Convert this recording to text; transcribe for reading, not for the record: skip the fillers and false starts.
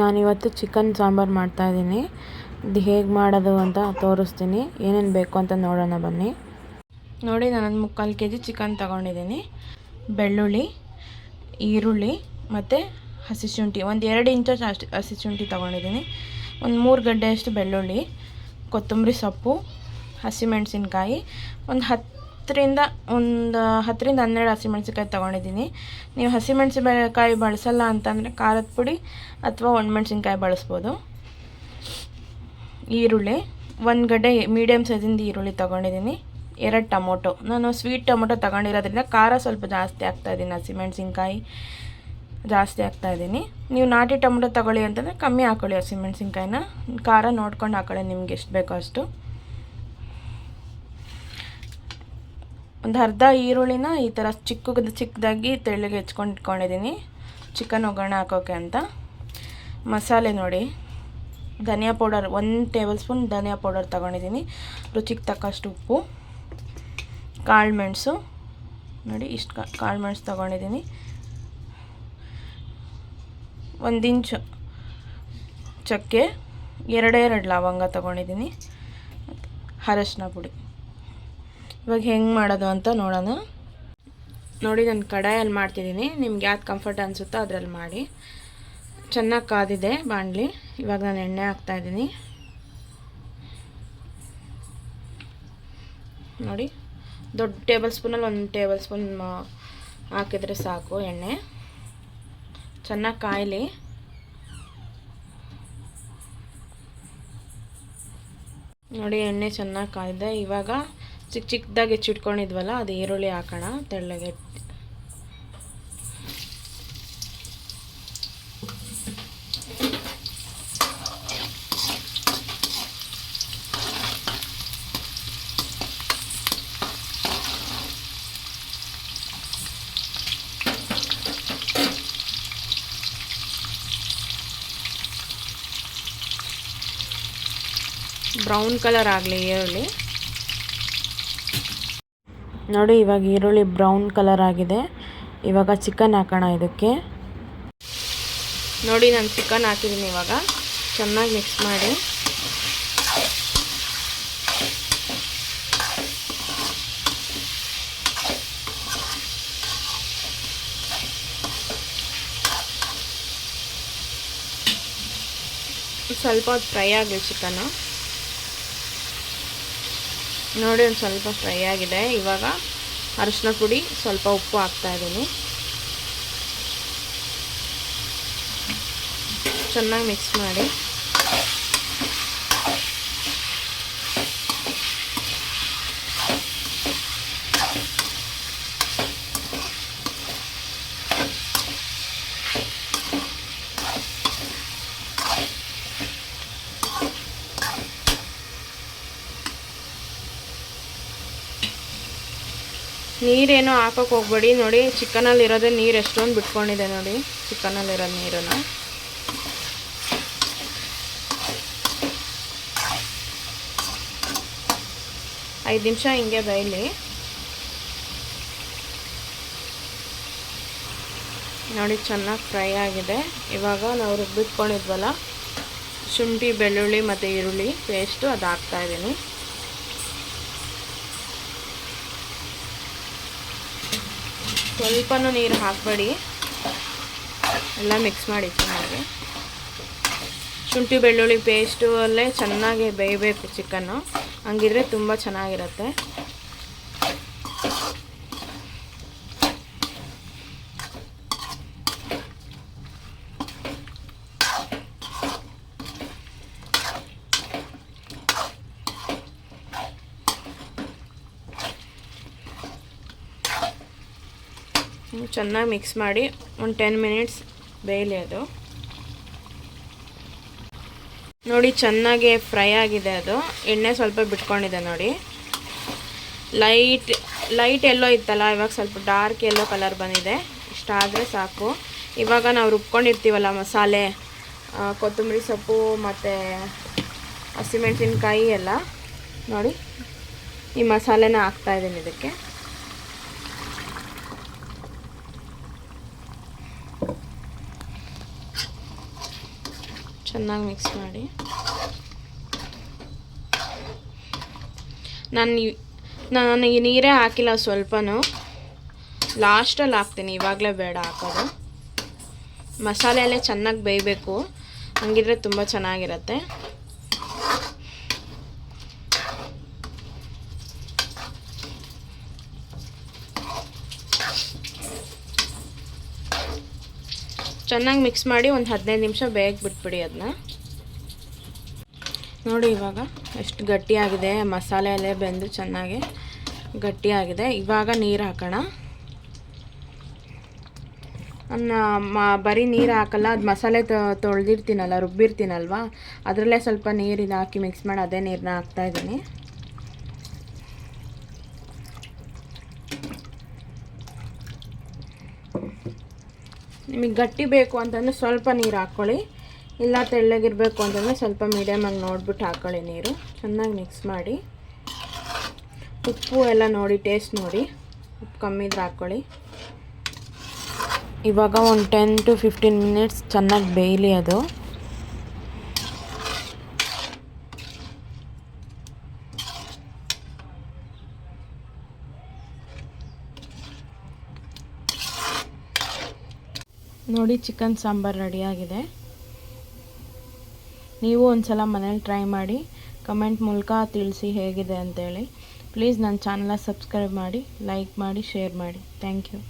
ನಾನಿವತ್ತು ಚಿಕನ್ ಸಾಂಬಾರು ಮಾಡ್ತಾಯಿದ್ದೀನಿ. ಇದು ಹೇಗೆ ಮಾಡೋದು ಅಂತ ತೋರಿಸ್ತೀನಿ. ಏನೇನು ಬೇಕು ಅಂತ ನೋಡೋಣ ಬನ್ನಿ. ನೋಡಿ, ನಾನು 3/4 kg ಚಿಕನ್ ತೊಗೊಂಡಿದ್ದೀನಿ. ಬೆಳ್ಳುಳ್ಳಿ, ಈರುಳ್ಳಿ ಮತ್ತು ಹಸಿ ಶುಂಠಿ, ಒಂದು 2 ಇಂಚು ಹಸಿ ಶುಂಠಿ ತೊಗೊಂಡಿದ್ದೀನಿ. ಒಂದು 3 ಗಡ್ಡೆಯಷ್ಟು ಬೆಳ್ಳುಳ್ಳಿ, ಕೊತ್ತಂಬರಿ ಸೊಪ್ಪು, ಹಸಿಮೆಣಸಿನ್ಕಾಯಿ, ಒಂದು 10-12 ಹಸಿಮೆಣಸಿನ್ಕಾಯಿ ತೊಗೊಂಡಿದ್ದೀನಿ. ನೀವು ಹಸಿಮೆಣಸಿನ್ಕಾಯಿ ಬಳಸಲ್ಲ ಅಂತಂದರೆ ಖಾರದ ಪುಡಿ ಅಥವಾ ಒಣಮೆಣಸಿನ್ಕಾಯಿ ಬಳಸ್ಬೋದು. ಈರುಳ್ಳಿ, 1 ಗಡ್ಡೆ ಮೀಡಿಯಮ್ ಸೈಜಿಂದ ಈರುಳ್ಳಿ ತೊಗೊಂಡಿದ್ದೀನಿ. 2 ಟೊಮೊಟೊ. ನಾನು ಸ್ವೀಟ್ ಟೊಮೊಟೊ ತೊಗೊಂಡಿರೋದ್ರಿಂದ ಖಾರ ಸ್ವಲ್ಪ ಜಾಸ್ತಿ ಹಾಕ್ತಾಯಿದ್ದೀನಿ, ಹಸಿಮೆಣಸಿನ್ಕಾಯಿ ಜಾಸ್ತಿ ಹಾಕ್ತಾಯಿದ್ದೀನಿ. ನೀವು ನಾಟಿ ಟೊಮೊಟೊ ತೊಗೊಳ್ಳಿ ಅಂತಂದರೆ ಕಮ್ಮಿ ಹಾಕ್ಕೊಳ್ಳಿ ಹಸಿಮೆಣಸಿನ್ಕಾಯಿನ. ಖಾರ ನೋಡ್ಕೊಂಡು ಹಾಕ್ಕೊಳ್ಳಿ, ನಿಮ್ಗೆ ಎಷ್ಟು ಬೇಕೋ ಅಷ್ಟು. ಒಂದು ಅರ್ಧ ಈರುಳ್ಳಿನ ಈ ಥರ ಚಿಕ್ಕದಾಗಿ ತೆಳ್ಳಗೆ ಹೆಚ್ಕೊಂಡು ಇಟ್ಕೊಂಡಿದ್ದೀನಿ, ಚಿಕನ್ ಒಗ್ಗರಣೆ ಹಾಕೋಕ್ಕೆ ಅಂತ. ಮಸಾಲೆ ನೋಡಿ, ಧನಿಯಾ ಪೌಡರ್ 1 ಟೇಬಲ್ ಸ್ಪೂನ್ ಧನಿಯಾ ಪೌಡರ್ ತೊಗೊಂಡಿದ್ದೀನಿ. ರುಚಿಗೆ ತಕ್ಕಷ್ಟು ಉಪ್ಪು, ಕಾಳು ಮೆಣಸು ನೋಡಿ, ಇಷ್ಟು ಕಾಳು ಮೆಣಸು ತೊಗೊಂಡಿದ್ದೀನಿ. 1 ಇಂಚು ಚಕ್ಕೆ, 2 ಲವಂಗ ತೊಗೊಂಡಿದ್ದೀನಿ. ಅರಶಿನ ಪುಡಿ. ಇವಾಗ ಹೆಂಗೆ ಮಾಡೋದು ಅಂತ ನೋಡೋಣ. ನೋಡಿ, ನಾನು ಕಡಾಯಲ್ಲಿ ಮಾಡ್ತಿದ್ದೀನಿ. ನಿಮ್ಗೆ ಯಾವ್ದು ಕಂಫರ್ಟ್ ಅನಿಸುತ್ತೋ ಅದರಲ್ಲಿ ಮಾಡಿ. ಚೆನ್ನಾಗಿ ಕಾದಿದೆ ಬಾಣಲಿ. ಇವಾಗ ನಾನು ಎಣ್ಣೆ ಹಾಕ್ತಾಯಿದ್ದೀನಿ. ನೋಡಿ, ದೊಡ್ಡ ಟೇಬಲ್ ಸ್ಪೂನಲ್ಲಿ 1 ಟೇಬಲ್ ಸ್ಪೂನ್ ಹಾಕಿದರೆ ಸಾಕು ಎಣ್ಣೆ. ಚೆನ್ನಾಗಿ ಕಾಯಲಿ. ನೋಡಿ, ಎಣ್ಣೆ ಚೆನ್ನಾಗಿ ಕಾಯಿದೆ. ಇವಾಗ ಚಿಕ್ಕದಾಗಿ ಹೆಚ್ಚಿಟ್ಕೊಂಡಿದ್ವಲ್ಲ, ಅದು ಈರುಳ್ಳಿ ಹಾಕೋಣ ತೆಳ್ಳಗೆ. ಬ್ರೌನ್ ಕಲರ್ ಆಗಲಿ ಈರುಳ್ಳಿ. ನೋಡಿ, ಇವಾಗ ಈರುಳ್ಳಿ ಬ್ರೌನ್ ಕಲರ್ ಆಗಿದೆ. ಇವಾಗ ಚಿಕನ್ ಹಾಕೋಣ ಇದಕ್ಕೆ. ನೋಡಿ, ನಾನು ಚಿಕನ್ ಹಾಕಿದ್ದೀನಿ. ಇವಾಗ ಚೆನ್ನಾಗಿ ಮಿಕ್ಸ್ ಮಾಡಿ. ಸ್ವಲ್ಪ ಹೊತ್ತು ಫ್ರೈ ಆಗಲಿ ಚಿಕನ್ನು. ನೋಡಿ, ಒಂದು ಸ್ವಲ್ಪ ಫ್ರೈ ಆಗಿದೆ. ಇವಾಗ ಅರಿಶಿನ ಪುಡಿ, ಸ್ವಲ್ಪ ಉಪ್ಪು ಹಾಕ್ತಾಯಿದ್ದೀನಿ. ಚೆನ್ನಾಗಿ ಮಿಕ್ಸ್ ಮಾಡಿ. ನೀರೇನು ಹಾಕೋಕೆ ಹೋಗ್ಬೇಡಿ. ನೋಡಿ, ಚಿಕನಲ್ಲಿರೋದೇ ನೀರು ಎಷ್ಟೊಂದು ಬಿಟ್ಕೊಂಡಿದೆ. ನೋಡಿ, ಚಿಕನಲ್ಲಿರೋ ನೀರನ್ನು. ಐದು ನಿಮಿಷ ಹಿಂಗೆ ಬೇಯಲಿ. ನೋಡಿ, ಚೆನ್ನಾಗಿ ಫ್ರೈ ಆಗಿದೆ. ಇವಾಗ ನಾವು ರುಬ್ಬಿಟ್ಕೊಂಡಿದ್ವಲ್ಲ ಶುಂಠಿ, ಬೆಳ್ಳುಳ್ಳಿ ಮತ್ತು ಈರುಳ್ಳಿ ಪೇಸ್ಟು, ಅದು ಹಾಕ್ತಾಯಿದ್ದೀನಿ. ಸ್ವಲ್ಪನೂ ನೀರು ಹಾಕಬೇಡಿ, ಎಲ್ಲ ಮಿಕ್ಸ್ ಮಾಡಿ ಚೆನ್ನಾಗಿ. ಶುಂಠಿ ಬೆಳ್ಳುಳ್ಳಿ ಪೇಸ್ಟು ಅಲ್ಲೇ ಚೆನ್ನಾಗಿ ಬೇಯಬೇಕು ಚಿಕನ್ನು, ಹಂಗಿದ್ರೆ ತುಂಬ ಚೆನ್ನಾಗಿರುತ್ತೆ. ಚೆನ್ನಾಗಿ ಮಿಕ್ಸ್ ಮಾಡಿ ಒಂದು 10 ಮಿನಿಟ್ಸ್ ಬೇಯಲಿ ಅದು. ನೋಡಿ, ಚೆನ್ನಾಗಿ ಫ್ರೈ ಆಗಿದೆ. ಅದು ಎಣ್ಣೆ ಸ್ವಲ್ಪ ಬಿಟ್ಕೊಂಡಿದೆ. ನೋಡಿ, ಲೈಟ್ ಎಲ್ಲೋ ಇತ್ತಲ್ಲ, ಇವಾಗ ಸ್ವಲ್ಪ ಡಾರ್ಕ್ ಎಲ್ಲೋ ಕಲರ್ ಬಂದಿದೆ. ಇಷ್ಟಾದರೆ ಸಾಕು. ಇವಾಗ ನಾವು ರುಬ್ಕೊಂಡಿರ್ತೀವಲ್ಲ ಮಸಾಲೆ, ಕೊತ್ತಂಬರಿ ಸೊಪ್ಪು ಮತ್ತು ಹಸಿಮೆಣಸಿನ್ಕಾಯಿ ಎಲ್ಲ, ನೋಡಿ ಈ ಮಸಾಲೆನ ಹಾಕ್ತಾಯಿದ್ದೀನಿ ಇದಕ್ಕೆ. ಚೆನ್ನಾಗಿ ಮಿಕ್ಸ್ ಮಾಡಿ. ನಾನು ಈ ನೀರೇ ಹಾಕಿಲ್ಲ, ಸ್ವಲ್ಪನೂ ಲಾಸ್ಟಲ್ಲಿ ಹಾಕ್ತೀನಿ, ಇವಾಗಲೇ ಬೇಡ ಹಾಕೋದು. ಮಸಾಲೆ ಎಲ್ಲ ಚೆನ್ನಾಗಿ ಬೇಯಬೇಕು, ಹಂಗಿದ್ರೆ ತುಂಬ ಚೆನ್ನಾಗಿರುತ್ತೆ. ಚೆನ್ನಾಗಿ ಮಿಕ್ಸ್ ಮಾಡಿ ಒಂದು 15 ನಿಮಿಷ ಬೇಗ ಬಿಟ್ಬಿಡಿ ಅದನ್ನ. ನೋಡಿ ಇವಾಗ ಎಷ್ಟು ಗಟ್ಟಿಯಾಗಿದೆ, ಮಸಾಲೆ ಎಲ್ಲ ಬೆಂದು ಚೆನ್ನಾಗಿ ಗಟ್ಟಿಯಾಗಿದೆ. ಇವಾಗ ನೀರು ಹಾಕೋಣ. ಬರೀ ನೀರು ಹಾಕಲ್ಲ, ಅದು ಮಸಾಲೆ ತೊಳೆದಿರ್ತೀನಲ್ಲ, ರುಬ್ಬಿರ್ತೀನಲ್ವ, ಅದರಲ್ಲೇ ಸ್ವಲ್ಪ ನೀರು ಹಾಕಿ ಮಿಕ್ಸ್ ಮಾಡಿ ಅದೇ ನೀರನ್ನ ಹಾಕ್ತಾಯಿದ್ದೀನಿ. ನಿಮಗೆ ಗಟ್ಟಿ ಬೇಕು ಅಂತಂದರೆ ಸ್ವಲ್ಪ ನೀರು ಹಾಕ್ಕೊಳ್ಳಿ, ಇಲ್ಲ ತೆಳ್ಳಗಿರಬೇಕು ಅಂತಂದರೆ ಸ್ವಲ್ಪ ಮೀಡಿಯಮಾಗಿ ನೋಡಿಬಿಟ್ಟು ಹಾಕ್ಕೊಳ್ಳಿ ನೀರು. ಚೆನ್ನಾಗಿ ಮಿಕ್ಸ್ ಮಾಡಿ. ಉಪ್ಪು ಎಲ್ಲ ನೋಡಿ, ಟೇಸ್ಟ್ ನೋಡಿ, ಉಪ್ಪು ಕಮ್ಮಿ ಇದ್ರೆ ಹಾಕ್ಕೊಳ್ಳಿ. ಇವಾಗ ಒಂದು 10 to 15 ಮಿನಿಟ್ಸ್ ಚೆನ್ನಾಗಿ ಬೇಯಲಿ ಅದು. ನೋಡಿ ಚಿಕನ್ ಸಾಂಬಾರು ರೆಡಿಯಾಗಿದೆ. ನೀವು ಒಂದು ಸಲ ಮನೇಲಿ ಟ್ರೈ ಮಾಡಿ ಕಮೆಂಟ್ ಮೂಲಕ ತಿಳಿಸಿ ಹೇಗಿದೆ ಅಂತೇಳಿ. ಪ್ಲೀಸ್ ನನ್ನ ಚಾನಲ್ನ ಸಬ್ಸ್ಕ್ರೈಬ್ ಮಾಡಿ, ಲೈಕ್ ಮಾಡಿ, ಶೇರ್ ಮಾಡಿ. Thank you.